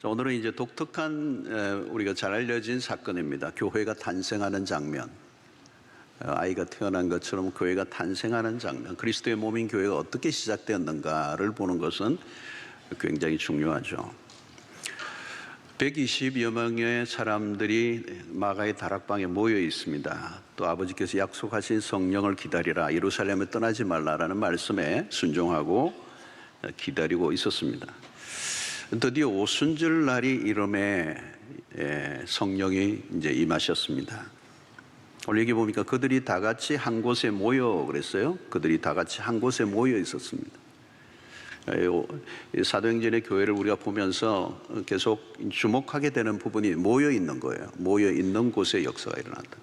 자, 오늘은 이제 독특한 우리가 잘 알려진 사건입니다. 교회가 탄생하는 장면. 아이가 태어난 것처럼 교회가 탄생하는 장면, 그리스도의 몸인 교회가 어떻게 시작되었는가를 보는 것은 굉장히 중요하죠. 120여 명의 사람들이 마가의 다락방에 모여 있습니다. 또 아버지께서 약속하신 성령을 기다리라, 예루살렘을 떠나지 말라라는 말씀에 순종하고 기다리고 있었습니다. 드디어 오순절 날이 이름에 성령이 이제 임하셨습니다. 오늘 여기 보니까 그들이 다 같이 한 곳에 모여 그랬어요. 그들이 다 같이 한 곳에 모여 있었습니다. 사도행전의 교회를 우리가 보면서 계속 주목하게 되는 부분이 모여 있는 거예요. 모여 있는 곳에 역사가 일어났다.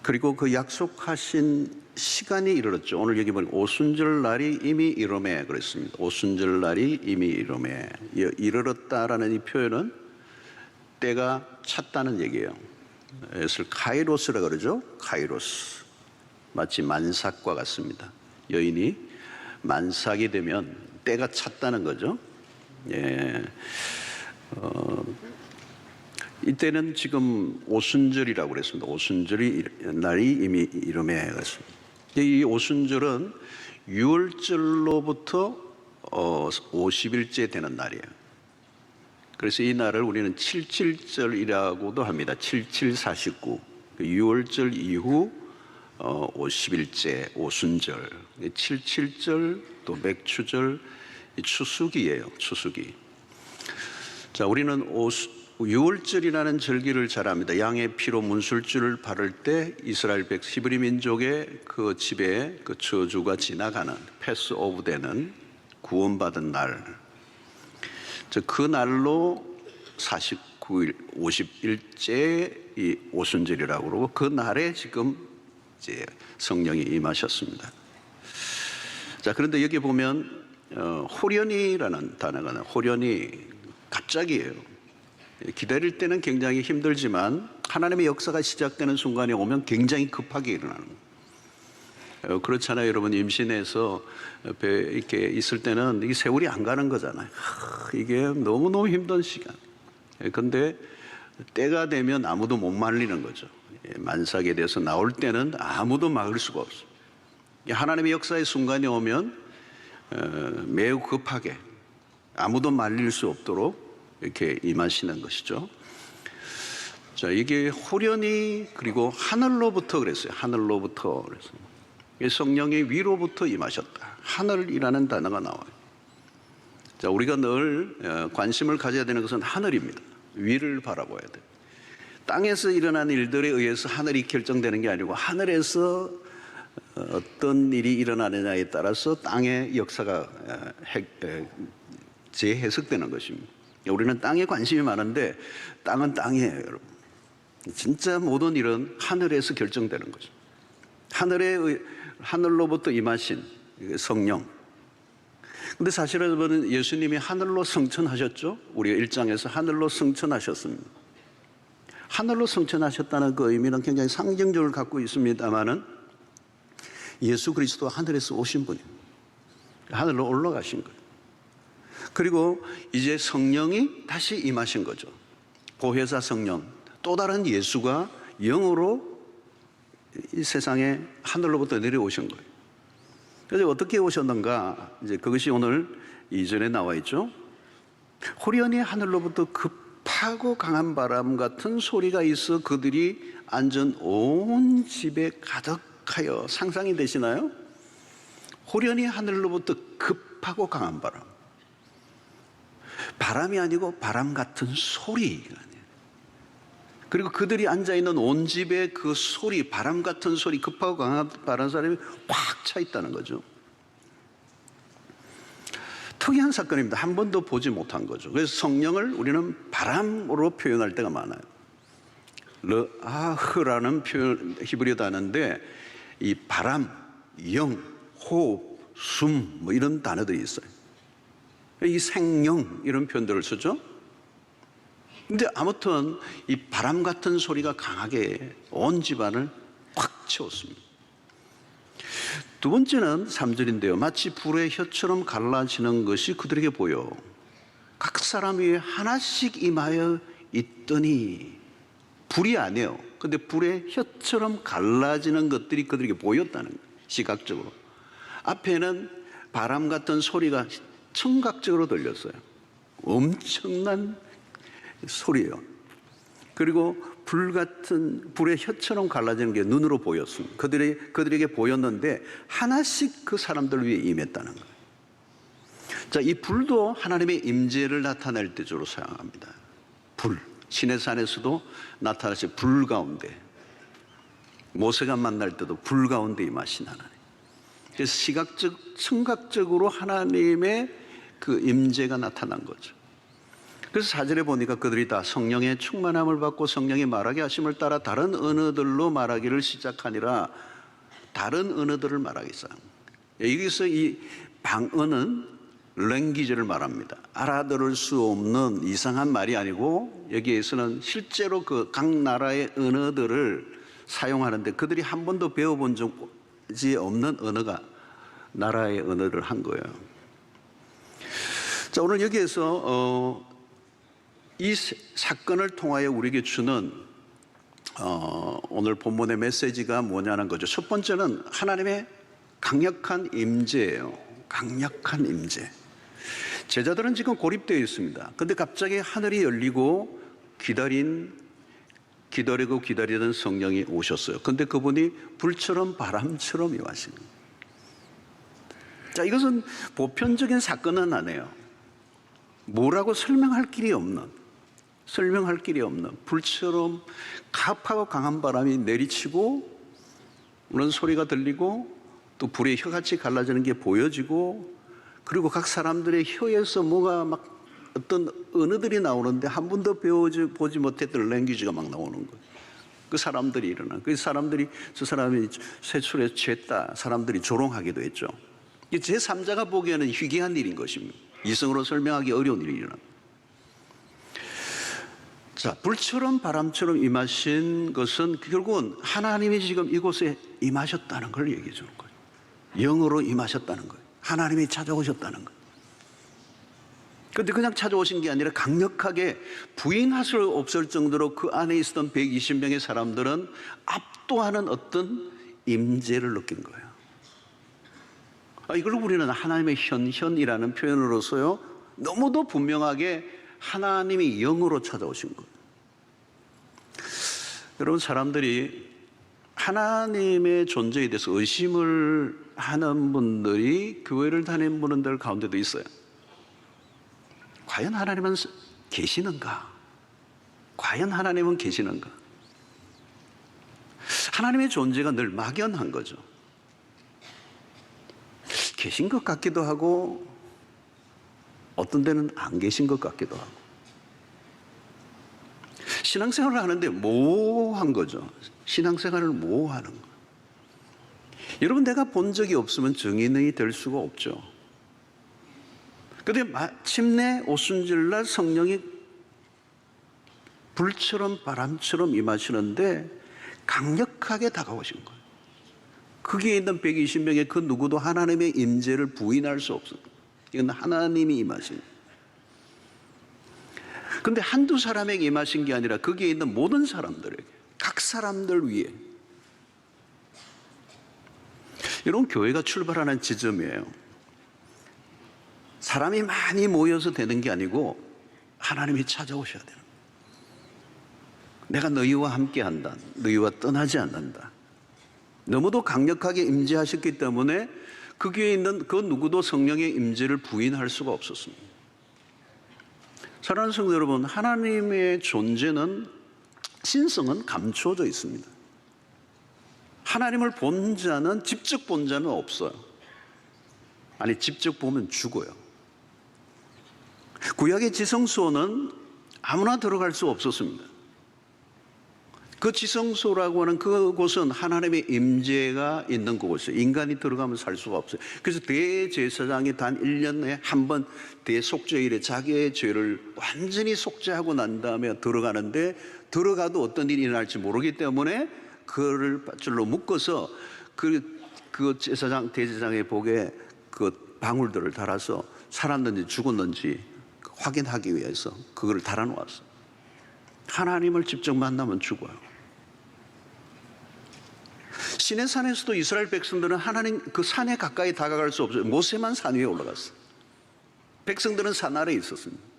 그리고 그 약속하신 시간이 이르렀죠. 오늘 여기 보니까 오순절 날이 이미 이름에 그랬습니다. 오순절 날이 이미 이름에 이르렀다라는 이 표현은 때가 찼다는 얘기예요. 그래서 카이로스라 그러죠. 카이로스. 마치 만삭과 같습니다. 여인이 만삭이 되면 때가 찼다는 거죠. 이때는 지금 오순절이라고 그랬습니다. 오순절이 날이 이미 이름에 그랬습니다. 이 오순절은 유월절로부터 50일째 되는 날이에요. 그래서 이 날을 우리는 77절이라고도 합니다. 7749. 유월절 이후 50일째 오순절, 77절, 또 맥추절, 추수기예요. 추수기. 자, 우리는 유월절이라는 절기를 잘 압니다. 양의 피로 문술줄을 바를 때 이스라엘 히브리 민족의 그 집에 그 저주가 지나가는, 패스 오브 되는, 구원받은 날. 그 날로 49일, 50일째 이 오순절이라고 그러고, 그 날에 지금 이제 성령이 임하셨습니다. 자, 그런데 여기 보면 호련이라는 단어가 나와요. 호련이 갑자기예요. 기다릴 때는 굉장히 힘들지만 하나님의 역사가 시작되는 순간에 오면 굉장히 급하게 일어나는 거예요. 그렇잖아요. 여러분, 임신해서 이렇게 있을 때는 이게 세월이 안 가는 거잖아요. 이게 너무너무 힘든 시간. 근데 때가 되면 아무도 못 말리는 거죠. 만삭에 대해서 나올 때는 아무도 막을 수가 없어요. 하나님의 역사의 순간이 오면 매우 급하게 아무도 말릴 수 없도록 이렇게 임하시는 것이죠. 자, 이게 호련히, 그리고 하늘로부터 그랬어요. 하늘로부터 그랬어요. 성령이 위로부터 임하셨다. 하늘이라는 단어가 나와요. 자, 우리가 늘 관심을 가져야 되는 것은 하늘입니다. 위를 바라봐야 돼요. 땅에서 일어난 일들에 의해서 하늘이 결정되는 게 아니고, 하늘에서 어떤 일이 일어나느냐에 따라서 땅의 역사가 재해석되는 것입니다. 우리는 땅에 관심이 많은데 땅은 땅이에요, 여러분. 진짜 모든 일은 하늘에서 결정되는 거죠. 하늘로부터 임하신 성령. 근데 사실은 여러분, 예수님이 하늘로 승천하셨죠? 우리가 1장에서 하늘로 승천하셨습니다. 하늘로 승천하셨다는 그 의미는 굉장히 상징적을 갖고 있습니다만은 예수 그리스도 하늘에서 오신 분입니다. 하늘로 올라가신 거예요. 그리고 이제 성령이 다시 임하신 거죠. 보혜사 성령, 또 다른 예수가 영으로 이 세상에 하늘로부터 내려오신 거예요. 그래서 어떻게 오셨는가? 이제 그것이 오늘 2절에 나와 있죠. 호련히 하늘로부터 급하고 강한 바람 같은 소리가 있어 그들이 앉은 온 집에 가득하여. 상상이 되시나요? 호련히 하늘로부터 급하고 강한 바람. 바람이 아니고 바람 같은 소리가 아니에요. 그리고 그들이 앉아있는 온 집에 그 소리, 바람 같은 소리, 급하고 강한 바람 사람이 꽉 차 있다는 거죠. 특이한 사건입니다. 한 번도 보지 못한 거죠. 그래서 성령을 우리는 바람으로 표현할 때가 많아요. 르아흐라는 표현, 히브리어 단어인데 이 바람, 영, 호흡, 숨 뭐 이런 단어들이 있어요. 이 생령 이런 표현들을 쓰죠. 근데 아무튼 이 바람 같은 소리가 강하게 온 집안을 꽉 채웠습니다. 두 번째는 3절인데요. 마치 불의 혀처럼 갈라지는 것이 그들에게 보여 각 사람 위에 하나씩 임하여 있더니, 불이 아니에요. 근데 불의 혀처럼 갈라지는 것들이 그들에게 보였다는 거예요. 시각적으로. 앞에는 바람 같은 소리가 청각적으로 들렸어요. 엄청난 소리예요. 그리고 불의 혀처럼 갈라지는 게 눈으로 보였습니다. 그들에게 보였는데 하나씩 그 사람들 위에 임했다는 거예요. 자, 이 불도 하나님의 임재를 나타낼 때 주로 사용합니다. 불. 시내산에서도 나타나신 불 가운데, 모세가 만날 때도 불 가운데 임하신 하나님. 그래서 청각적으로 하나님의 그 임재가 나타난 거죠. 그래서 4절에 보니까 그들이 다 성령의 충만함을 받고 성령이 말하게 하심을 따라 다른 언어들로 말하기를 시작하니라. 다른 언어들을 말하기 시작. 여기서 이 방언은 랭귀지를 말합니다. 알아들을 수 없는 이상한 말이 아니고, 여기에서는 실제로 그 각 나라의 언어들을 사용하는데 그들이 한 번도 배워본 적이 없는 언어가 나라의 언어를 한 거예요. 자, 오늘 여기에서 이 사건을 통하여 우리에게 주는 오늘 본문의 메시지가 뭐냐는 거죠. 첫 번째는 하나님의 강력한 임재예요. 강력한 임재. 제자들은 지금 고립되어 있습니다. 그런데 갑자기 하늘이 열리고 기다리던 성령이 오셨어요. 그런데 그분이 불처럼 바람처럼 임하시는 거예요. 자, 이것은 보편적인 사건은 아니에요. 뭐라고 설명할 길이 없는 불처럼 가파고 강한 바람이 내리치고 그런 소리가 들리고, 또 불의 혀같이 갈라지는 게 보여지고, 그리고 각 사람들의 혀에서 뭐가 막 어떤 언어들이 나오는데 한 번도 보지 못했던 랭귀지가 막 나오는 거예요. 그 사람들이 일어나. 그 사람들이 저 사람이 세출에 죄다 사람들이 조롱하기도 했죠. 제3자가 보기에는 희귀한 일인 것입니다. 이성으로 설명하기 어려운 일이 일어납니다. 자, 불처럼 바람처럼 임하신 것은 결국은 하나님이 지금 이곳에 임하셨다는 걸 얘기해 주는 거예요. 영으로 임하셨다는 거예요. 하나님이 찾아오셨다는 거예요. 그런데 그냥 찾아오신 게 아니라 강력하게 부인할 수 없을 정도로 그 안에 있었던 120명의 사람들은 압도하는 어떤 임재를 느낀 거예요. 이걸 우리는 하나님의 현현이라는 표현으로서요, 너무도 분명하게 하나님이 영으로 찾아오신 거예요. 여러분, 사람들이 하나님의 존재에 대해서 의심을 하는 분들이 교회를 다니는 분들 가운데도 있어요. 과연 하나님은 계시는가? 과연 하나님은 계시는가? 하나님의 존재가 늘 막연한 거죠. 계신 것 같기도 하고 어떤 데는 안 계신 것 같기도 하고. 신앙생활을 하는데 모호한 거죠. 신앙생활을 모호하는 거. 여러분, 내가 본 적이 없으면 증인이 될 수가 없죠. 그런데 마침내 오순절날 성령이 불처럼 바람처럼 임하시는데 강력하게 다가오신 거예요. 거기에 있는 120명의 그 누구도 하나님의 임재를 부인할 수 없습니다. 이건 하나님이 임하신 거예요. 그런데 한두 사람에게 임하신 게 아니라 거기에 있는 모든 사람들에게, 각 사람들 위에. 여러분, 교회가 출발하는 지점이에요. 사람이 많이 모여서 되는 게 아니고 하나님이 찾아오셔야 되는 거예요. 내가 너희와 함께한다. 너희와 떠나지 않는다. 너무도 강력하게 임재하셨기 때문에 거기에 있는 그 누구도 성령의 임재를 부인할 수가 없었습니다. 사랑하는 성도 여러분, 하나님의 존재는, 신성은 감추어져 있습니다. 하나님을 본 자는, 직접 본 자는 없어요. 아니, 직접 보면 죽어요. 구약의 지성소는 아무나 들어갈 수 없었습니다. 그 지성소라고 하는 그곳은 하나님의 임재가 있는 곳이에요. 인간이 들어가면 살 수가 없어요. 그래서 대제사장이 단 1년에 한 번 대속죄일에 자기의 죄를 완전히 속죄하고 난 다음에 들어가는데, 들어가도 어떤 일이 일어날지 모르기 때문에 그를 밧줄로 묶어서 그 그 제사장 대제사장의 복에 그 방울들을 달아서 살았는지 죽었는지 확인하기 위해서 그걸 달아놓았어. 하나님을 직접 만나면 죽어요. 시내산에서도 이스라엘 백성들은 하나님 그 산에 가까이 다가갈 수 없어요. 모세만 산 위에 올라갔어. 백성들은 산 아래에 있었습니다.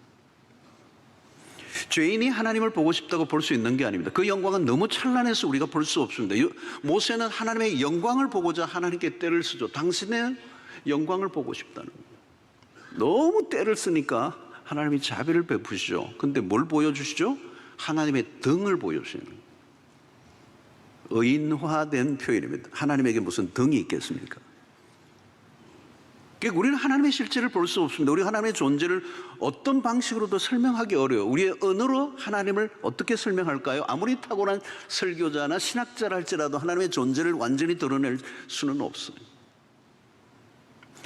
죄인이 하나님을 보고 싶다고 볼 수 있는 게 아닙니다. 그 영광은 너무 찬란해서 우리가 볼 수 없습니다. 모세는 하나님의 영광을 보고자 하나님께 떼를 쓰죠. 당신의 영광을 보고 싶다는 거예요. 너무 떼를 쓰니까 하나님이 자비를 베푸시죠. 근데 뭘 보여주시죠? 하나님의 등을 보여주시는 거예요. 의인화된 표현입니다. 하나님에게 무슨 등이 있겠습니까? 그러니까 우리는 하나님의 실체를 볼 수 없습니다. 우리 하나님의 존재를 어떤 방식으로도 설명하기 어려워요. 우리의 언어로 하나님을 어떻게 설명할까요? 아무리 탁월한 설교자나 신학자라 할지라도 하나님의 존재를 완전히 드러낼 수는 없어요.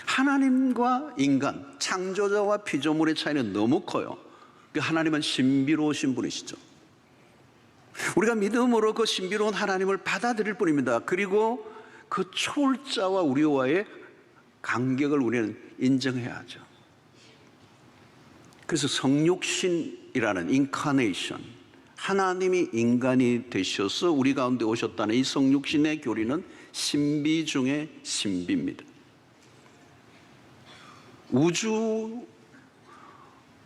하나님과 인간, 창조자와 피조물의 차이는 너무 커요. 하나님은 신비로우신 분이시죠. 우리가 믿음으로 그 신비로운 하나님을 받아들일 뿐입니다. 그리고 그 초월자와 우리와의 간격을 우리는 인정해야 하죠. 그래서 성육신이라는 인카네이션, 하나님이 인간이 되셔서 우리 가운데 오셨다는 이 성육신의 교리는 신비 중에 신비입니다. 우주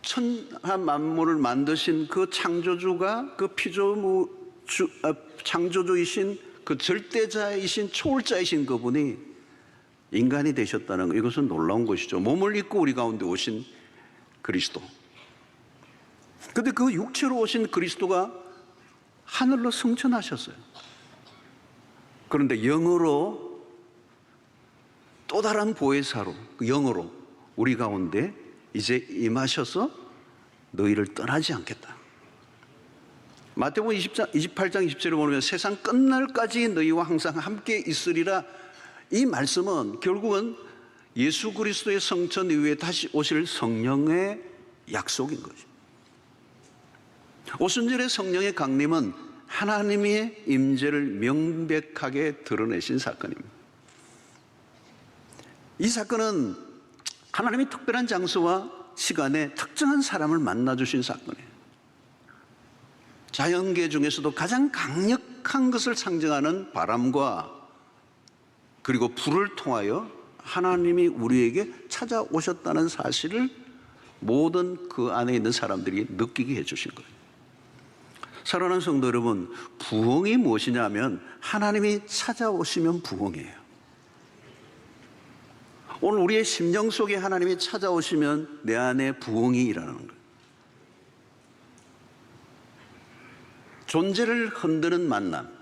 천하 만물을 만드신 그 창조주가 그 창조주이신 그 절대자이신 초월자이신 그분이 인간이 되셨다는 것, 이것은 놀라운 것이죠. 몸을 입고 우리 가운데 오신 그리스도. 그런데 그 육체로 오신 그리스도가 하늘로 승천하셨어요. 그런데 영으로 또 다른 보혜사로, 영으로 우리 가운데 이제 임하셔서 너희를 떠나지 않겠다. 마태복음 28장 20절을 보면 세상 끝날까지 너희와 항상 함께 있으리라. 이 말씀은 결국은 예수 그리스도의 성천 이후에 다시 오실 성령의 약속인 거죠. 오순절의 성령의 강림은 하나님의 임재를 명백하게 드러내신 사건입니다. 이 사건은 하나님이 특별한 장소와 시간에 특정한 사람을 만나주신 사건이에요. 자연계 중에서도 가장 강력한 것을 상징하는 바람과 그리고 불을 통하여 하나님이 우리에게 찾아오셨다는 사실을 모든 그 안에 있는 사람들이 느끼게 해주신 거예요. 사랑하는 성도 여러분, 부흥이 무엇이냐면 하나님이 찾아오시면 부흥이에요. 오늘 우리의 심령 속에 하나님이 찾아오시면 내 안에 부흥이 일어나는 거예요. 존재를 흔드는 만남.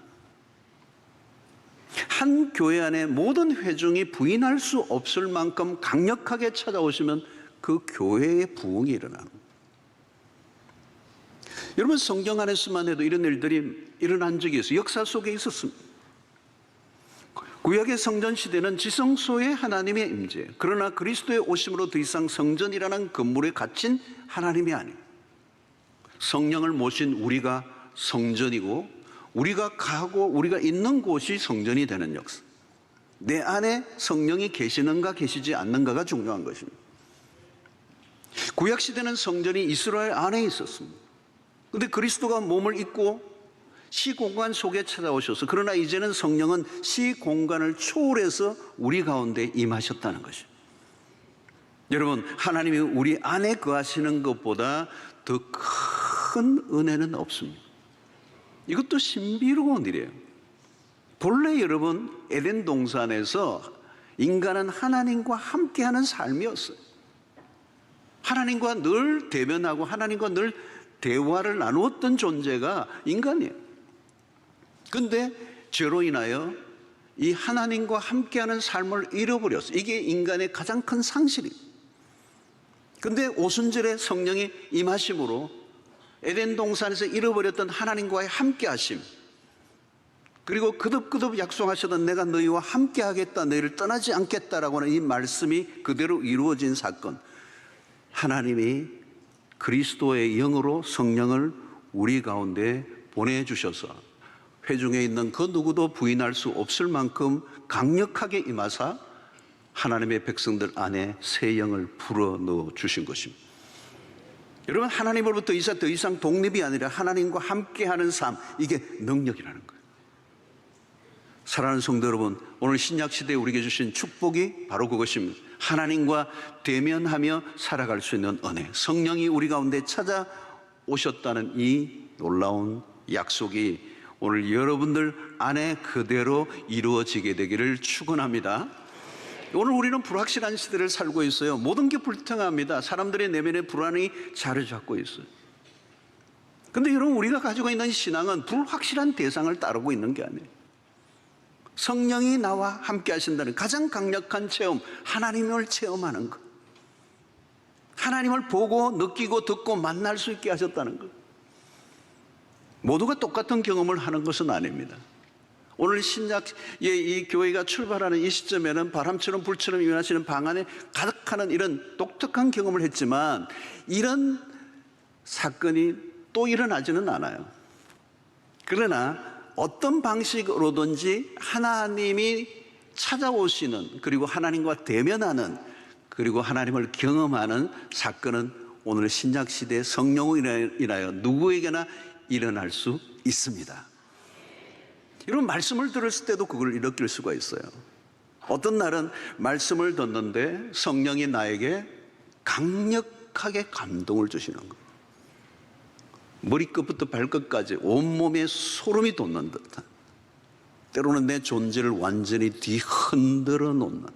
한 교회 안에 모든 회중이 부인할 수 없을 만큼 강력하게 찾아오시면 그 교회의 부흥이 일어나는 거예요. 여러분, 성경 안에서만 해도 이런 일들이 일어난 적이 있어요. 역사 속에 있었습니다. 구약의 성전 시대는 지성소의 하나님의 임재, 그러나 그리스도의 오심으로 더 이상 성전이라는 건물에 갇힌 하나님이 아니에요. 성령을 모신 우리가 성전이고 우리가 가고 우리가 있는 곳이 성전이 되는 역사. 내 안에 성령이 계시는가 계시지 않는가가 중요한 것입니다. 구약시대는 성전이 이스라엘 안에 있었습니다. 그런데 그리스도가 몸을 입고 시공간 속에 찾아오셔서, 그러나 이제는 성령은 시공간을 초월해서 우리 가운데 임하셨다는 것입니다. 여러분, 하나님이 우리 안에 거하시는 것보다 더 큰 은혜는 없습니다. 이것도 신비로운 일이에요. 본래 여러분, 에덴 동산에서 인간은 하나님과 함께하는 삶이었어요. 하나님과 늘 대면하고 하나님과 늘 대화를 나누었던 존재가 인간이에요. 그런데 죄로 인하여 이 하나님과 함께하는 삶을 잃어버렸어요. 이게 인간의 가장 큰 상실입니다. 그런데 오순절에 성령이 임하심으로 에덴 동산에서 잃어버렸던 하나님과의 함께하심, 그리고 거듭거듭 약속하셨던 내가 너희와 함께하겠다, 너희를 떠나지 않겠다라고 하는 이 말씀이 그대로 이루어진 사건. 하나님이 그리스도의 영으로 성령을 우리 가운데 보내주셔서 회중에 있는 그 누구도 부인할 수 없을 만큼 강력하게 임하사 하나님의 백성들 안에 새 영을 불어넣어 주신 것입니다. 여러분, 하나님으로부터 더 이상 독립이 아니라 하나님과 함께하는 삶, 이게 능력이라는 거예요. 사랑하는 성도 여러분, 오늘 신약시대에 우리에게 주신 축복이 바로 그것입니다. 하나님과 대면하며 살아갈 수 있는 은혜, 성령이 우리 가운데 찾아오셨다는 이 놀라운 약속이 오늘 여러분들 안에 그대로 이루어지게 되기를 축원합니다. 오늘 우리는 불확실한 시대를 살고 있어요. 모든 게 불투명합니다. 사람들의 내면의 불안이 자리 잡고 있어요. 그런데 여러분, 우리가 가지고 있는 신앙은 불확실한 대상을 따르고 있는 게 아니에요. 성령이 나와 함께 하신다는 가장 강력한 체험, 하나님을 체험하는 것, 하나님을 보고 느끼고 듣고 만날 수 있게 하셨다는 것. 모두가 똑같은 경험을 하는 것은 아닙니다. 오늘 신약의 이 교회가 출발하는 이 시점에는 바람처럼 불처럼 임하시는 방안에 가득하는 이런 독특한 경험을 했지만, 이런 사건이 또 일어나지는 않아요. 그러나 어떤 방식으로든지 하나님이 찾아오시는, 그리고 하나님과 대면하는, 그리고 하나님을 경험하는 사건은 오늘 신약시대의 성령으로 인하여 누구에게나 일어날 수 있습니다. 이런 말씀을 들었을 때도 그걸 느낄 수가 있어요. 어떤 날은 말씀을 듣는데 성령이 나에게 강력하게 감동을 주시는 거예요. 머리끝부터 발끝까지 온몸에 소름이 돋는 듯한, 때로는 내 존재를 완전히 뒤흔들어 놓는,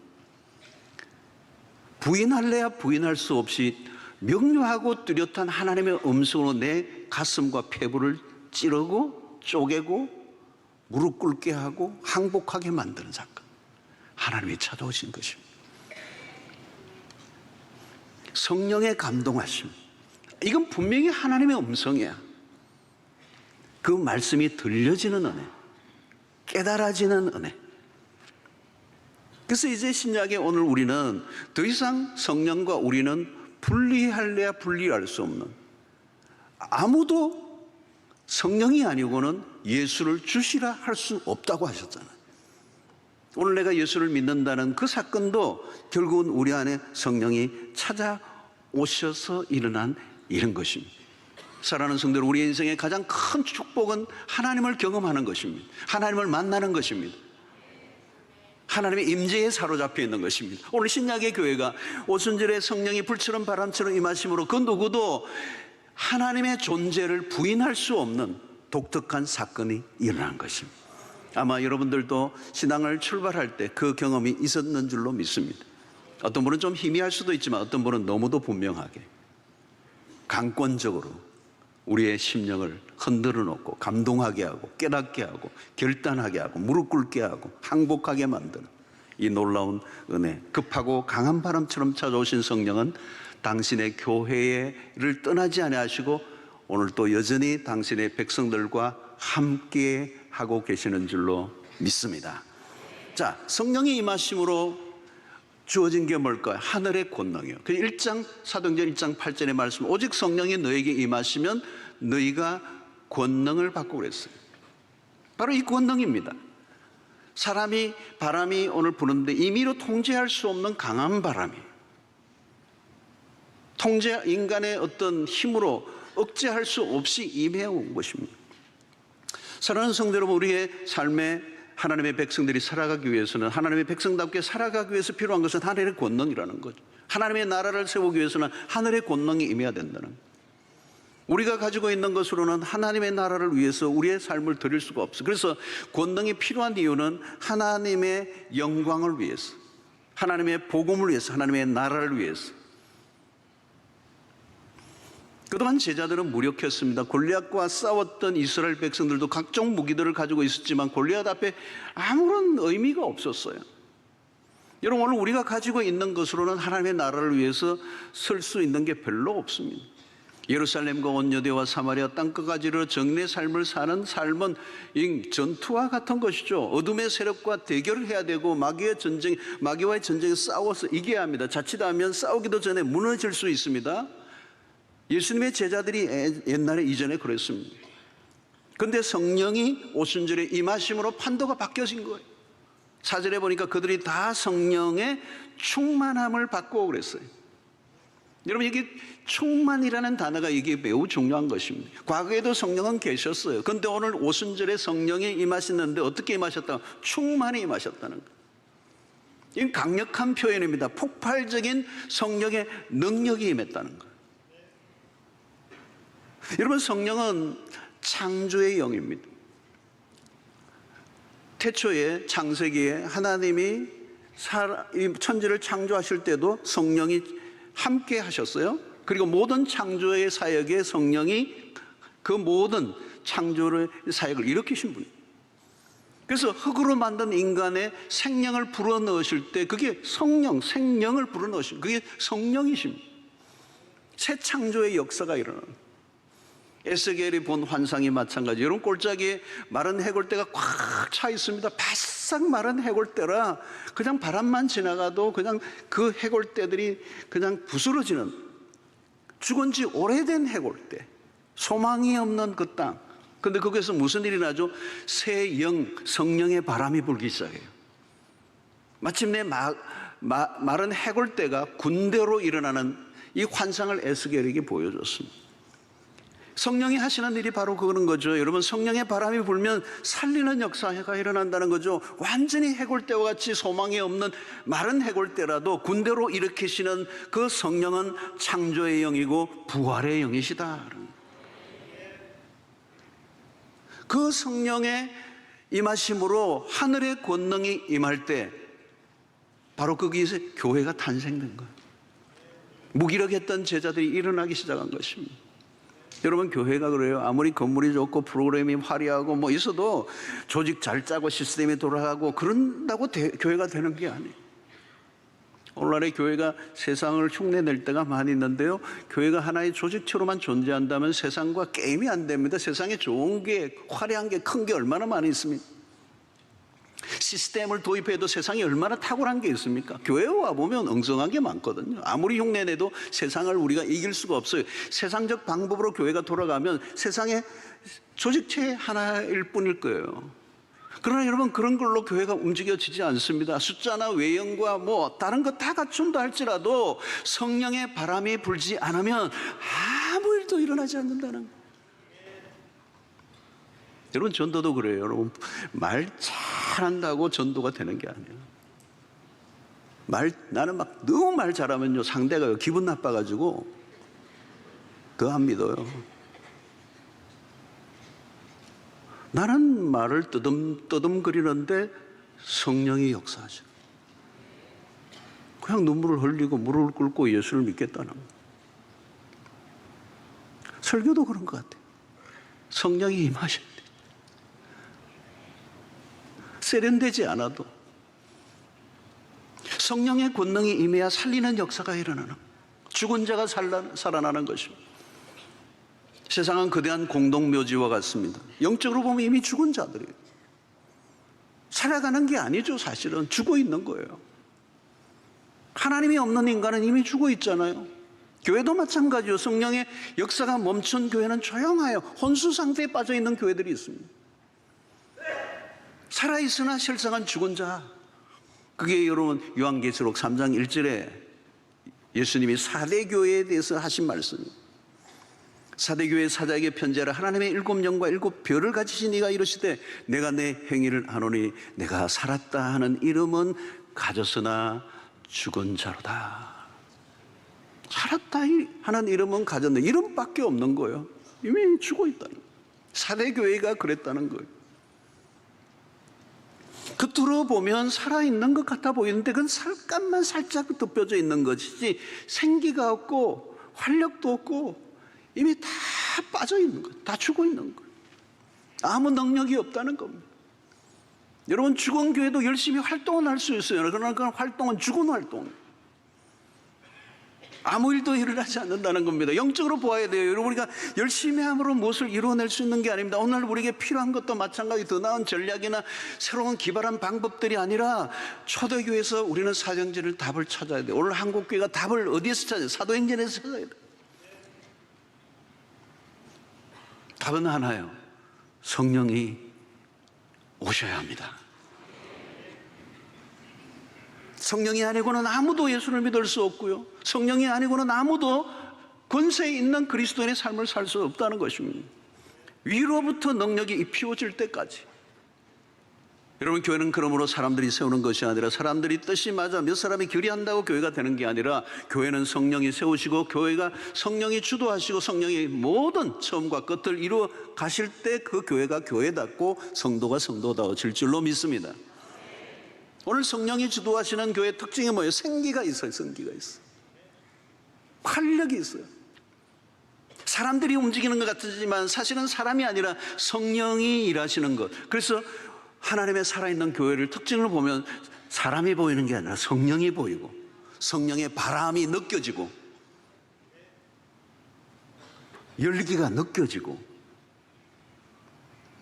부인할래야 부인할 수 없이 명료하고 뚜렷한 하나님의 음성으로 내 가슴과 폐부를 찌르고 쪼개고 무릎 꿇게 하고 항복하게 만드는 사건, 하나님이 찾아오신 것입니다. 성령의 감동하심, 이건 분명히 하나님의 음성이야. 그 말씀이 들려지는 은혜, 깨달아지는 은혜. 그래서 이제 신약에 오늘 우리는 더 이상 성령과 우리는 분리할래야 분리할 수 없는, 아무도 성령이 아니고는 예수를 주시라 할 수 없다고 하셨잖아요. 오늘 내가 예수를 믿는다는 그 사건도 결국은 우리 안에 성령이 찾아오셔서 일어난 이런 것입니다. 사랑하는 성도 여러분, 우리 인생의 가장 큰 축복은 하나님을 경험하는 것입니다. 하나님을 만나는 것입니다. 하나님의 임재에 사로잡혀 있는 것입니다. 오늘 신약의 교회가 오순절에 성령이 불처럼 바람처럼 임하심으로 그 누구도 하나님의 존재를 부인할 수 없는 독특한 사건이 일어난 것입니다. 아마 여러분들도 신앙을 출발할 때 그 경험이 있었는 줄로 믿습니다. 어떤 분은 좀 희미할 수도 있지만 어떤 분은 너무도 분명하게 강권적으로 우리의 심령을 흔들어 놓고 감동하게 하고 깨닫게 하고 결단하게 하고 무릎 꿇게 하고 항복하게 만드는 이 놀라운 은혜, 급하고 강한 바람처럼 찾아오신 성령은 당신의 교회를 떠나지 아니하시고 오늘 또 여전히 당신의 백성들과 함께 하고 계시는 줄로 믿습니다. 자, 성령이 임하심으로 주어진 게 뭘까요? 하늘의 권능이요. 그 1장 사도행전 1장 8절의 말씀, 오직 성령이 너에게 임하시면 너희가 권능을 받고 그랬어요. 바로 이 권능입니다. 바람이 오늘 부는데 임의로 통제할 수 없는 강한 바람이, 인간의 어떤 힘으로 억제할 수 없이 임해온 것입니다. 사랑하는 성도 여러분, 우리의 삶에 하나님의 백성들이 살아가기 위해서는, 하나님의 백성답게 살아가기 위해서 필요한 것은 하늘의 권능이라는 거죠. 하나님의 나라를 세우기 위해서는 하늘의 권능이 임해야 된다는, 우리가 가지고 있는 것으로는 하나님의 나라를 위해서 우리의 삶을 드릴 수가 없어요. 그래서 권능이 필요한 이유는 하나님의 영광을 위해서, 하나님의 복음을 위해서, 하나님의 나라를 위해서. 그동안 제자들은 무력했습니다. 골리앗과 싸웠던 이스라엘 백성들도 각종 무기들을 가지고 있었지만 골리앗 앞에 아무런 의미가 없었어요. 여러분, 오늘 우리가 가지고 있는 것으로는 하나님의 나라를 위해서 설 수 있는 게 별로 없습니다. 예루살렘과 온 유대와 사마리아 땅끝까지로 정례 삶을 사는 삶은 전투와 같은 것이죠. 어둠의 세력과 대결을 해야 되고 마귀와의 전쟁에 싸워서 이겨야 합니다. 자칫하면 싸우기도 전에 무너질 수 있습니다. 예수님의 제자들이 옛날에 이전에 그랬습니다. 근데 성령이 오순절에 임하심으로 판도가 바뀌어진 거예요. 4절에 보니까 그들이 다 성령의 충만함을 받고 그랬어요. 여러분, 이게 충만이라는 단어가 이게 매우 중요한 것입니다. 과거에도 성령은 계셨어요. 그런데 오늘 오순절에 성령이 임하셨는데 어떻게 임하셨다? 충만히 임하셨다는 거예요. 이건 강력한 표현입니다. 폭발적인 성령의 능력이 임했다는 거예요. 여러분, 성령은 창조의 영입니다. 태초에 창세기에 하나님이 천지를 창조하실 때도 성령이 함께 하셨어요. 그리고 모든 창조의 사역에 성령이 그 모든 창조의 사역을 일으키신 분이에요. 그래서 흙으로 만든 인간의 생명을 불어넣으실 때 그게 생명을 불어넣으신 그게 성령이십니다. 새 창조의 역사가 일어나는. 에스겔이 본 환상이 마찬가지. 여러분, 골짜기에 마른 해골대가 꽉 차 있습니다. 바싹 마른 해골대라 그냥 바람만 지나가도 그냥 그 해골대들이 그냥 부스러지는, 죽은 지 오래된 해골대, 소망이 없는 그 땅. 근데 거기서 무슨 일이 나죠? 새 성령의 바람이 불기 시작해요. 마침내 마른 해골대가 군대로 일어나는 이 환상을 에스겔에게 보여줬습니다. 성령이 하시는 일이 바로 그런 거죠. 여러분, 성령의 바람이 불면 살리는 역사가 일어난다는 거죠. 완전히 해골대와 같이 소망이 없는 마른 해골대라도 군대로 일으키시는 그 성령은 창조의 영이고 부활의 영이시다. 그 성령의 임하심으로 하늘의 권능이 임할 때 바로 거기에서 교회가 탄생된 거예요. 무기력했던 제자들이 일어나기 시작한 것입니다. 여러분, 교회가 그래요. 아무리 건물이 좋고 프로그램이 화려하고 뭐 있어도 조직 잘 짜고 시스템이 돌아가고 그런다고 교회가 되는 게 아니에요. 오늘날의 교회가 세상을 흉내낼 때가 많이 있는데요, 교회가 하나의 조직체로만 존재한다면 세상과 게임이 안 됩니다. 세상에 좋은 게, 화려한 게, 큰 게 얼마나 많이 있습니까? 시스템을 도입해도 세상에 얼마나 탁월한 게 있습니까? 교회에 와보면 엉성한 게 많거든요. 아무리 흉내내도 세상을 우리가 이길 수가 없어요. 세상적 방법으로 교회가 돌아가면 세상의 조직체 하나일 뿐일 거예요. 그러나 여러분, 그런 걸로 교회가 움직여지지 않습니다. 숫자나 외형과 뭐 다른 거 다 갖춘다 할지라도 성령의 바람이 불지 않으면 아무 일도 일어나지 않는다는 거예요. 여러분, 전도도 그래요. 여러분, 말 잘한다고 전도가 되는 게 아니에요. 나는 막 너무 말 잘하면요, 상대가 기분 나빠가지고 더 안 믿어요. 나는 말을 떠듬거리는데 성령이 역사하죠. 그냥 눈물을 흘리고 무릎을 꿇고 예수를 믿겠다는 거예요. 설교도 그런 것 같아요. 성령이 임하실 때 세련되지 않아도 성령의 권능이 임해야 살리는 역사가 일어나는, 죽은 자가 살아나는 것입니다. 세상은 거대한 공동묘지와 같습니다. 영적으로 보면 이미 죽은 자들이에요. 살아가는 게 아니죠. 사실은 죽어 있는 거예요. 하나님이 없는 인간은 이미 죽어 있잖아요. 교회도 마찬가지요. 성령의 역사가 멈춘 교회는 조용해요. 혼수 상태에 빠져 있는 교회들이 있습니다. 살아있으나 실상은 죽은 자. 그게 여러분, 요한계시록 3장 1절에 예수님이 4대 교회에 대해서 하신 말씀입니다. 4대 교회 사자에게 편지하라. 하나님의 7영과 7별을 가지신 이가 이르시되 내가 내 행위를 아노니 내가 살았다 하는 이름은 가졌으나 죽은 자로다. 살았다 하는 이름은 가졌네. 이름밖에 없는 거예요. 이미 죽어 있다는 거예요. 4대 교회가 그랬다는 거예요. 겉으로 보면 살아있는 것 같아 보이는데 그건 살갗만 살짝 덮여져 있는 것이지 생기가 없고 활력도 없고 이미 다 빠져 있는 거예요. 다 죽어 있는 거예요. 아무 능력이 없다는 겁니다. 여러분, 죽은 교회도 열심히 활동은 할 수 있어요. 그러나 그 활동은 죽은 활동이에요. 아무 일도 일어나지 않는다는 겁니다. 영적으로 보아야 돼요. 여러분, 우리가 열심히 함으로 무엇을 이루어낼 수 있는 게 아닙니다. 오늘 우리에게 필요한 것도 마찬가지, 더 나은 전략이나 새로운 기발한 방법들이 아니라 초대교회에서 우리는 사정제를 답을 찾아야 돼요. 오늘 한국교회가 답을 어디에서 찾아야 돼요? 사도행전에서 찾아야 돼요. 답은 하나예요. 성령이 오셔야 합니다. 성령이 아니고는 아무도 예수를 믿을 수 없고요, 성령이 아니고는 아무도 권세 있는 그리스도인의 삶을 살 수 없다는 것입니다. 위로부터 능력이 입히워질 때까지. 여러분, 교회는 그러므로 사람들이 세우는 것이 아니라, 사람들이 뜻이 맞아 몇 사람이 결의한다고 교회가 되는 게 아니라, 교회는 성령이 세우시고 교회가 성령이 주도하시고 성령이 모든 처음과 끝을 이루어 가실 때 그 교회가 교회답고 성도가 성도다워질 줄로 믿습니다. 오늘 성령이 주도하시는 교회의 특징이 뭐예요? 생기가 있어요. 생기가 있어요. 활력이 있어요. 사람들이 움직이는 것 같지만 사실은 사람이 아니라 성령이 일하시는 것. 그래서 하나님의 살아있는 교회를 특징을 보면 사람이 보이는 게 아니라 성령이 보이고, 성령의 바람이 느껴지고, 열기가 느껴지고.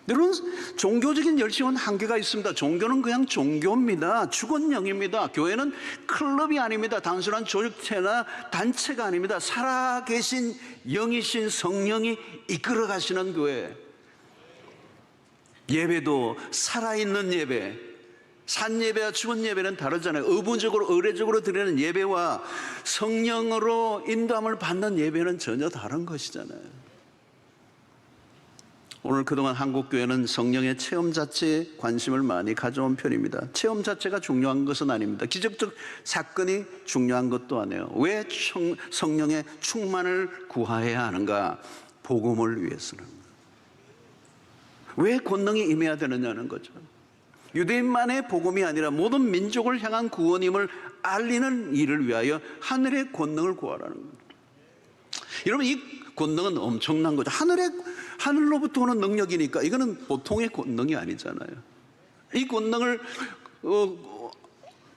여러분, 종교적인 열심은 한계가 있습니다. 종교는 그냥 종교입니다. 죽은 영입니다. 교회는 클럽이 아닙니다. 단순한 조직체나 단체가 아닙니다. 살아계신 영이신 성령이 이끌어 가시는 교회. 예배도 살아있는 예배, 산 예배와 죽은 예배는 다르잖아요. 의무적으로 의례적으로 드리는 예배와 성령으로 인도함을 받는 예배는 전혀 다른 것이잖아요. 오늘 그동안 한국교회는 성령의 체험 자체에 관심을 많이 가져온 편입니다. 체험 자체가 중요한 것은 아닙니다. 기적적 사건이 중요한 것도 아니에요. 왜 성령의 충만을 구해야 하는가? 복음을 위해서는. 왜 권능이 임해야 되느냐는 거죠. 유대인만의 복음이 아니라 모든 민족을 향한 구원임을 알리는 일을 위하여 하늘의 권능을 구하라는 거예요. 여러분, 이 권능은 엄청난 거죠. 하늘로부터 오는 능력이니까 이거는 보통의 권능이 아니잖아요. 이 권능을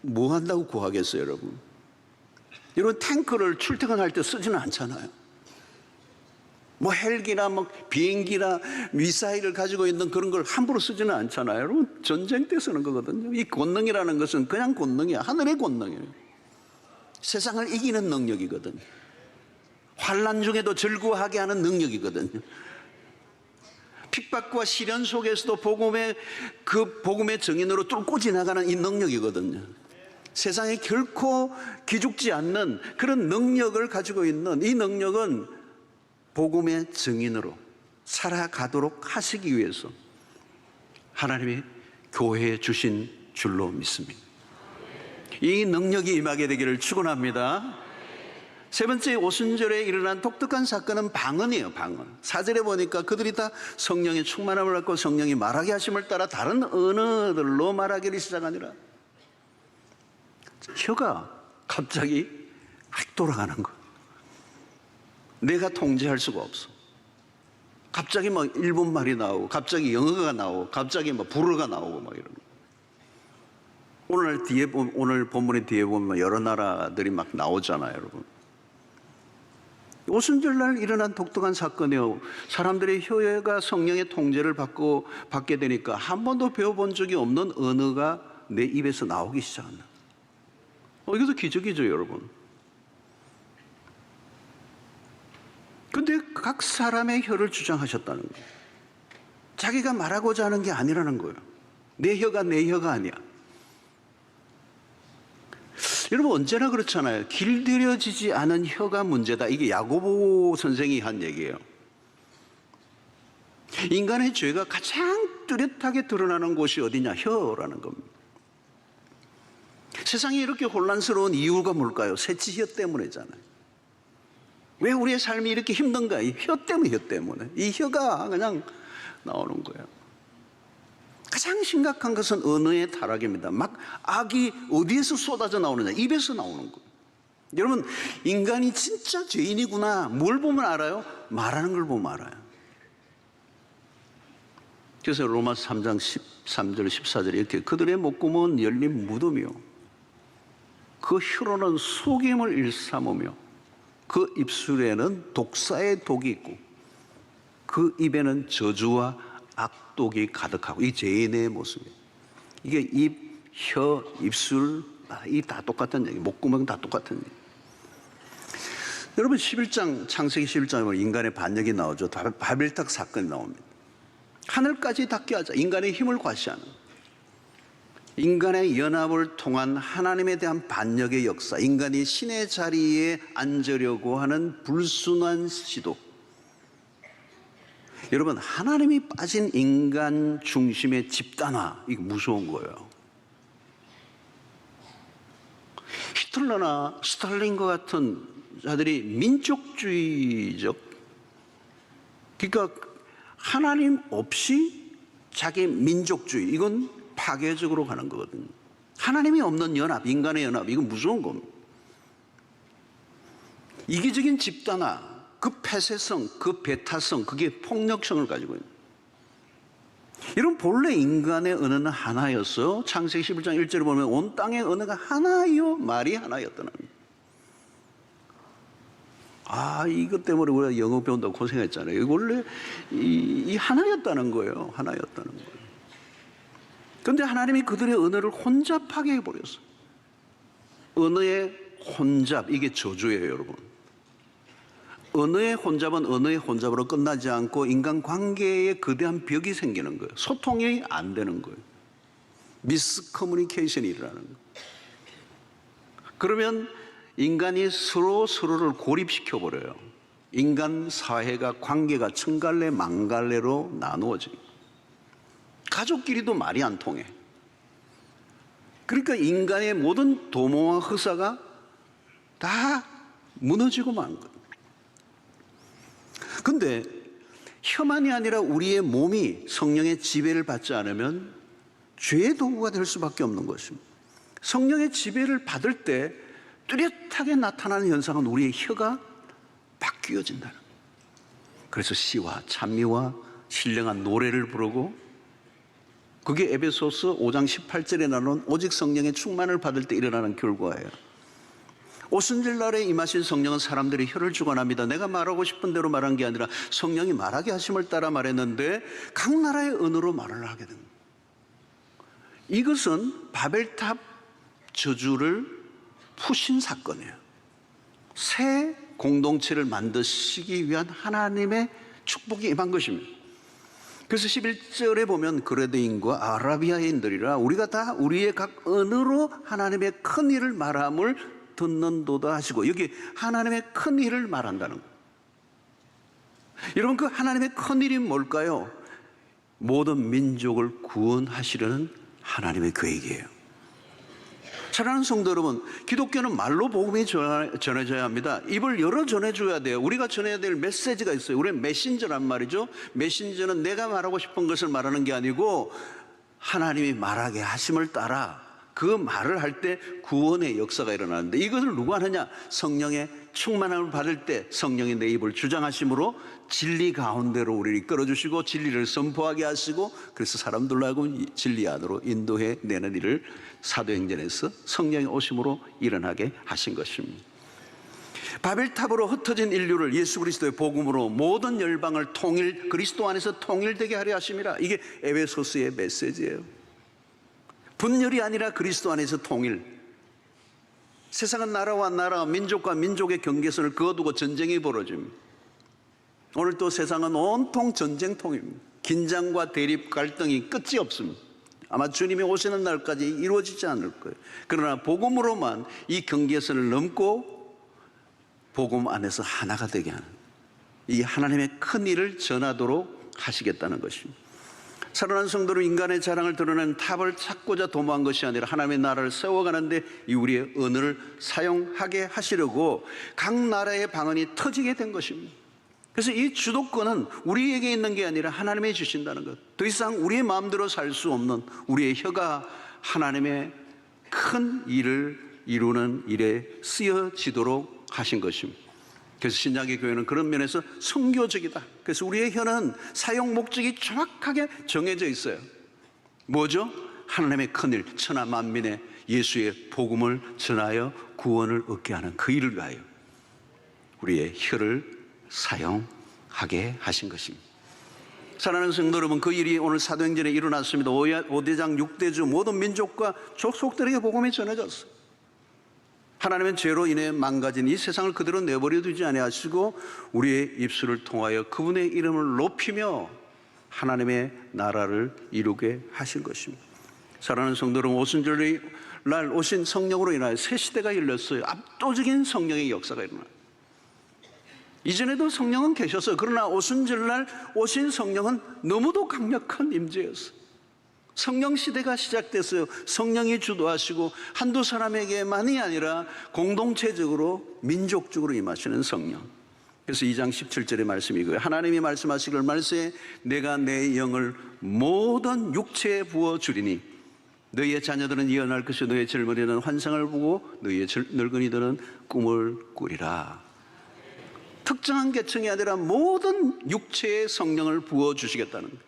뭐 한다고 구하겠어요, 여러분? 여러분, 탱크를 출퇴근할 때 쓰지는 않잖아요. 뭐 헬기나 뭐 비행기나 미사일을 가지고 있는 그런 걸 함부로 쓰지는 않잖아요. 여러분, 전쟁 때 쓰는 거거든요. 이 권능이라는 것은 그냥 권능이야. 하늘의 권능이에요. 세상을 이기는 능력이거든요. 환난 중에도 즐거워하게 하는 능력이거든요. 핍박과 시련 속에서도 복음의 증인으로 뚫고 지나가는 이 능력이거든요. 세상에 결코 기죽지 않는 그런 능력을 가지고 있는 이 능력은 복음의 증인으로 살아가도록 하시기 위해서 하나님이 교회에 주신 줄로 믿습니다. 이 능력이 임하게 되기를 축원합니다. 세 번째, 오순절에 일어난 독특한 사건은 방언이에요. 방언. 4절에 보니까 그들이 다 성령의 충만함을 받고 성령이 말하게 하심을 따라 다른 언어들로 말하기를 시작하니라. 혀가 갑자기 확 돌아가는 거예요. 내가 통제할 수가 없어. 갑자기 막 일본말이 나오고, 갑자기 영어가 나오고, 갑자기 막 불어가 나오고 막 이러는 거예요. 오늘 본문의 뒤에 보면 여러 나라들이 막 나오잖아요, 여러분. 오순절날 일어난 독특한 사건이에요. 사람들의 혀가 성령의 통제를 받게 되니까 한 번도 배워본 적이 없는 언어가 내 입에서 나오기 시작한다. 이것도 기적이죠, 여러분. 근데 각 사람의 혀를 주장하셨다는 거예요. 자기가 말하고자 하는 게 아니라는 거예요. 내 혀가 아니야. 여러분, 언제나 그렇잖아요. 길들여지지 않은 혀가 문제다. 이게 야고보 선생이 한 얘기예요. 인간의 죄가 가장 뚜렷하게 드러나는 곳이 어디냐? 혀라는 겁니다. 세상이 이렇게 혼란스러운 이유가 뭘까요? 새치혀 때문이잖아요. 왜 우리의 삶이 이렇게 힘든가? 이 혀 때문에. 이 혀가 그냥 나오는 거예요. 가장 심각한 것은 언어의 타락입니다. 막 악이 어디에서 쏟아져 나오느냐? 입에서 나오는 거예요. 여러분, 인간이 진짜 죄인이구나. 뭘 보면 알아요? 말하는 걸 보면 알아요. 그래서 로마서 3장 13절 14절에 이렇게 그들의 목구멍은 열린 무덤이요 그 혀로는 속임을 일삼으며 그 입술에는 독사의 독이 있고 그 입에는 저주와 악독이 가득하고. 이 죄인의 모습이에요. 이게 입, 혀, 입술, 이 다 똑같은 얘기. 목구멍 다 똑같은 얘기. 여러분, 창세기 11장에 보면 인간의 반역이 나오죠. 바벨탑 사건이 나옵니다. 하늘까지 닿게 하자. 인간의 힘을 과시하는, 인간의 연합을 통한 하나님에 대한 반역의 역사, 인간이 신의 자리에 앉으려고 하는 불순한 시도. 여러분, 하나님이 빠진 인간 중심의 집단화, 이거 무서운 거예요. 히틀러나 스탈린과 같은 자들이 민족주의적, 그러니까 하나님 없이 자기 민족주의, 이건 파괴적으로 가는 거거든요. 하나님이 없는 연합, 인간의 연합, 이건 무서운 겁니다. 이기적인 집단화, 그 폐쇄성, 그 배타성, 그게 폭력성을 가지고 있는. 여러분, 본래 인간의 언어는 하나였어. 창세기 11장 1절에 보면 온 땅의 언어가 하나요, 말이 하나였다는. 이것 때문에 우리가 영어 배운다고 고생했잖아요. 이거 원래 이 하나였다는 거예요. 하나였다는 거예요. 그런데 하나님이 그들의 언어를 혼잡하게 해버렸어요. 언어의 혼잡, 이게 저주예요, 여러분. 언어의 혼잡은 언어의 혼잡으로 끝나지 않고 인간관계에 거대한 벽이 생기는 거예요. 소통이 안 되는 거예요. 미스커뮤니케이션이 일어나는 거예요. 그러면 인간이 서로를 고립시켜버려요. 인간 사회가, 관계가 천갈래 만갈래로 나누어져요. 가족끼리도 말이 안 통해. 그러니까 인간의 모든 도모와 허사가 다 무너지고 만 거예요. 근데 혀만이 아니라 우리의 몸이 성령의 지배를 받지 않으면 죄의 도구가 될 수밖에 없는 것입니다. 성령의 지배를 받을 때 뚜렷하게 나타나는 현상은 우리의 혀가 바뀌어진다는 거예요. 그래서 시와 찬미와 신령한 노래를 부르고, 그게 에베소서 5장 18절에 나오는 오직 성령의 충만을 받을 때 일어나는 결과예요. 오순절날에 임하신 성령은 사람들이 혀를 주관합니다. 내가 말하고 싶은 대로 말한 게 아니라 성령이 말하게 하심을 따라 말했는데 각 나라의 언어로 말을 하게 됩니다. 이것은 바벨탑 저주를 푸신 사건이에요. 새 공동체를 만드시기 위한 하나님의 축복이 임한 것입니다. 그래서 11절에 보면 그레드인과 아라비아인들이라 우리가 다 우리의 각 언어로 하나님의 큰 일을 말함을 듣는도다 하시고, 여기 하나님의 큰 일을 말한다는 거예요. 여러분, 그 하나님의 큰 일이 뭘까요? 모든 민족을 구원하시려는 하나님의 계획이에요. 사랑하는 성도 여러분, 기독교는 말로 복음이 전해져야 합니다. 입을 열어 전해줘야 돼요. 우리가 전해야 될 메시지가 있어요. 우리는 메신저란 말이죠. 메신저는 내가 말하고 싶은 것을 말하는 게 아니고 하나님이 말하게 하심을 따라 그 말을 할 때 구원의 역사가 일어나는데, 이것을 누가 하느냐? 성령의 충만함을 받을 때 성령이 내 입을 주장하심으로 진리 가운데로 우리를 이끌어주시고 진리를 선포하게 하시고, 그래서 사람들로 하여금 진리 안으로 인도해 내는 일을 사도행전에서 성령의 오심으로 일어나게 하신 것입니다. 바벨탑으로 흩어진 인류를 예수 그리스도의 복음으로 모든 열방을 그리스도 안에서 통일되게 하려 하심이라. 이게 에베소서의 메시지예요. 분열이 아니라 그리스도 안에서 통일. 세상은 나라와 나라, 민족과 민족의 경계선을 그어두고 전쟁이 벌어집니다. 오늘 또 세상은 온통 전쟁통입니다. 긴장과 대립, 갈등이 끝이 없습니다. 아마 주님이 오시는 날까지 이루어지지 않을 거예요. 그러나 복음으로만 이 경계선을 넘고 복음 안에서 하나가 되게 하는, 이 하나님의 큰 일을 전하도록 하시겠다는 것입니다. 사랑하는 성도는 인간의 자랑을 드러내는 탑을 찾고자 도모한 것이 아니라 하나님의 나라를 세워가는데 이 우리의 언어를 사용하게 하시려고 각 나라의 방언이 터지게 된 것입니다. 그래서 이 주도권은 우리에게 있는 게 아니라 하나님이 주신다는 것. 더 이상 우리의 마음대로 살 수 없는 우리의 혀가 하나님의 큰 일을 이루는 일에 쓰여지도록 하신 것입니다. 그래서 신약의 교회는 그런 면에서 선교적이다. 그래서 우리의 혀는 사용 목적이 정확하게 정해져 있어요. 뭐죠? 하나님의 큰일, 천하 만민의 예수의 복음을 전하여 구원을 얻게 하는 그 일을 위하여 우리의 혀를 사용하게 하신 것입니다. 사랑하는 성도 여러분, 그 일이 오늘 사도행전에 일어났습니다. 5대장 6대주 모든 민족과 족속들에게 복음이 전해졌어요. 하나님은 죄로 인해 망가진 이 세상을 그대로 내버려 두지 아니하시고 우리의 입술을 통하여 그분의 이름을 높이며 하나님의 나라를 이루게 하신 것입니다. 사랑하는 성도 여러분, 오순절날 오신 성령으로 인하여 새 시대가 열렸어요. 압도적인 성령의 역사가 일어나요. 이전에도 성령은 계셨어요. 그러나 오순절날 오신 성령은 너무도 강력한 임재였어요. 성령 시대가 시작됐어요. 성령이 주도하시고 한두 사람에게만이 아니라 공동체적으로 민족적으로 임하시는 성령. 그래서 2장 17절의 말씀이 이거예요. 하나님이 말씀하시길 말세 내가 내 영을 모든 육체에 부어주리니 너희의 자녀들은 예언할 것이요 너희의 젊은이들은 환상을 보고 너희의 늙은이들은 꿈을 꾸리라. 특정한 계층이 아니라 모든 육체의 성령을 부어주시겠다는 거예요.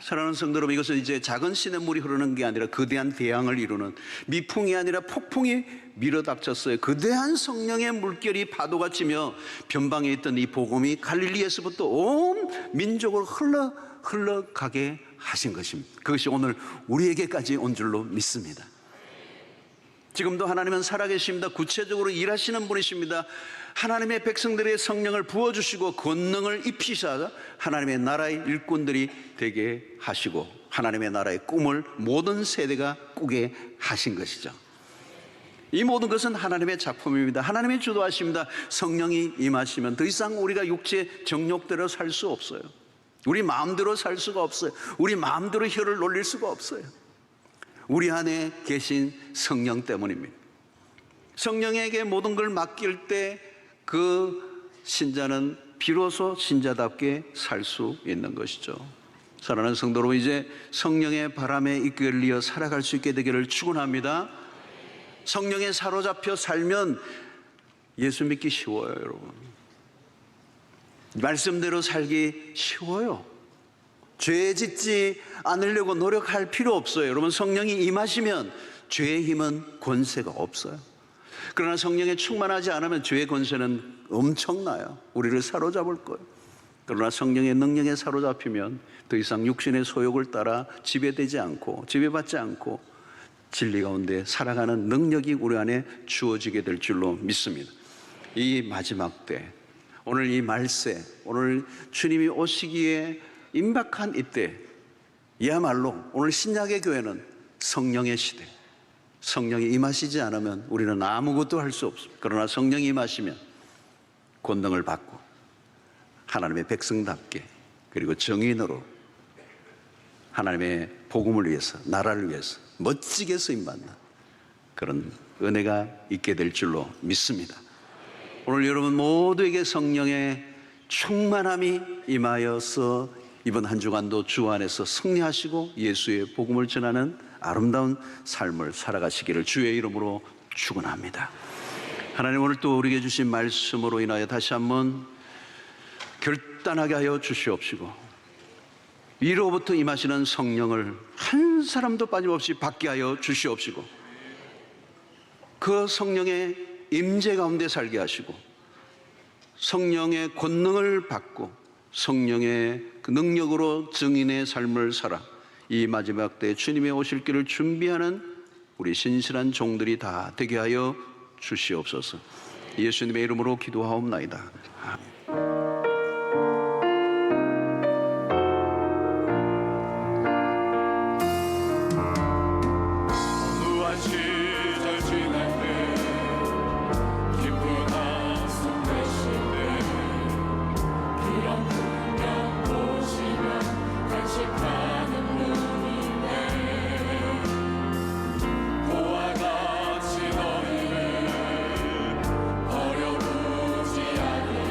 사랑하는 성도 여러분, 이것은 이제 작은 시냇물이 흐르는 게 아니라 거대한 대양을 이루는, 미풍이 아니라 폭풍이 밀어닥쳤어요. 거대한 성령의 물결이 파도가 치며 변방에 있던 이 복음이 갈릴리에서부터 온 민족을 흘러가게 하신 것입니다. 그것이 오늘 우리에게까지 온 줄로 믿습니다. 지금도 하나님은 살아계십니다. 구체적으로 일하시는 분이십니다. 하나님의 백성들의 성령을 부어주시고 권능을 입히사 하나님의 나라의 일꾼들이 되게 하시고 하나님의 나라의 꿈을 모든 세대가 꾸게 하신 것이죠. 이 모든 것은 하나님의 작품입니다. 하나님의 주도하십니다. 성령이 임하시면 더 이상 우리가 육체 정욕대로 살 수 없어요. 우리 마음대로 살 수가 없어요. 우리 마음대로 혀를 놀릴 수가 없어요. 우리 안에 계신 성령 때문입니다. 성령에게 모든 걸 맡길 때 그 신자는 비로소 신자답게 살 수 있는 것이죠. 사랑하는 성도 여러분, 이제 성령의 바람에 이끌려 살아갈 수 있게 되기를 축원합니다. 성령에 사로잡혀 살면 예수 믿기 쉬워요, 여러분. 말씀대로 살기 쉬워요. 죄 짓지 않으려고 노력할 필요 없어요. 여러분, 성령이 임하시면 죄의 힘은 권세가 없어요. 그러나 성령에 충만하지 않으면 죄의 권세는 엄청나요. 우리를 사로잡을 거예요. 그러나 성령의 능력에 사로잡히면 더 이상 육신의 소욕을 따라 지배되지 않고 지배받지 않고 진리 가운데 살아가는 능력이 우리 안에 주어지게 될 줄로 믿습니다. 이 마지막 때, 오늘 이 말세, 오늘 주님이 오시기에 임박한 이때, 이야말로 오늘 신약의 교회는 성령의 시대, 성령이 임하시지 않으면 우리는 아무것도 할 수 없습니다. 그러나 성령이 임하시면 권능을 받고 하나님의 백성답게 그리고 정인으로 하나님의 복음을 위해서, 나라를 위해서 멋지게 쓰임받는 그런 은혜가 있게 될 줄로 믿습니다. 오늘 여러분 모두에게 성령의 충만함이 임하여서 이번 한 주간도 주 안에서 승리하시고 예수의 복음을 전하는 아름다운 삶을 살아가시기를 주의 이름으로 축원합니다. 하나님, 오늘 또 우리에게 주신 말씀으로 인하여 다시 한번 결단하게 하여 주시옵시고 위로부터 임하시는 성령을 한 사람도 빠짐없이 받게 하여 주시옵시고 그 성령의 임재 가운데 살게 하시고 성령의 권능을 받고 성령의 그 능력으로 증인의 삶을 살아 이 마지막 때 주님의 오실 길을 준비하는 우리 신실한 종들이 다 되게 하여 주시옵소서. 예수님의 이름으로 기도하옵나이다. 아멘. 버려두지 않으리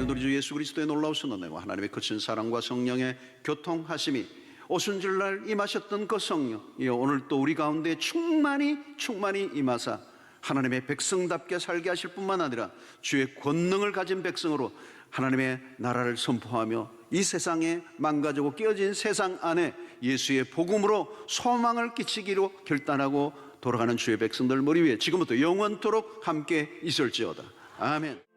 이는 우리 주 예수 그리스도의 놀라우신 은혜와 하나님의 거친 사랑과 성령의 교통하심이 오순절날 임하셨던 그 성령, 오늘 또 우리 가운데 충만히 임하사 하나님의 백성답게 살게 하실 뿐만 아니라 주의 권능을 가진 백성으로 하나님의 나라를 선포하며 이 세상에 망가지고 깨어진 세상 안에 예수의 복음으로 소망을 끼치기로 결단하고 돌아가는 주의 백성들 머리 위에 지금부터 영원토록 함께 있을지어다. 아멘.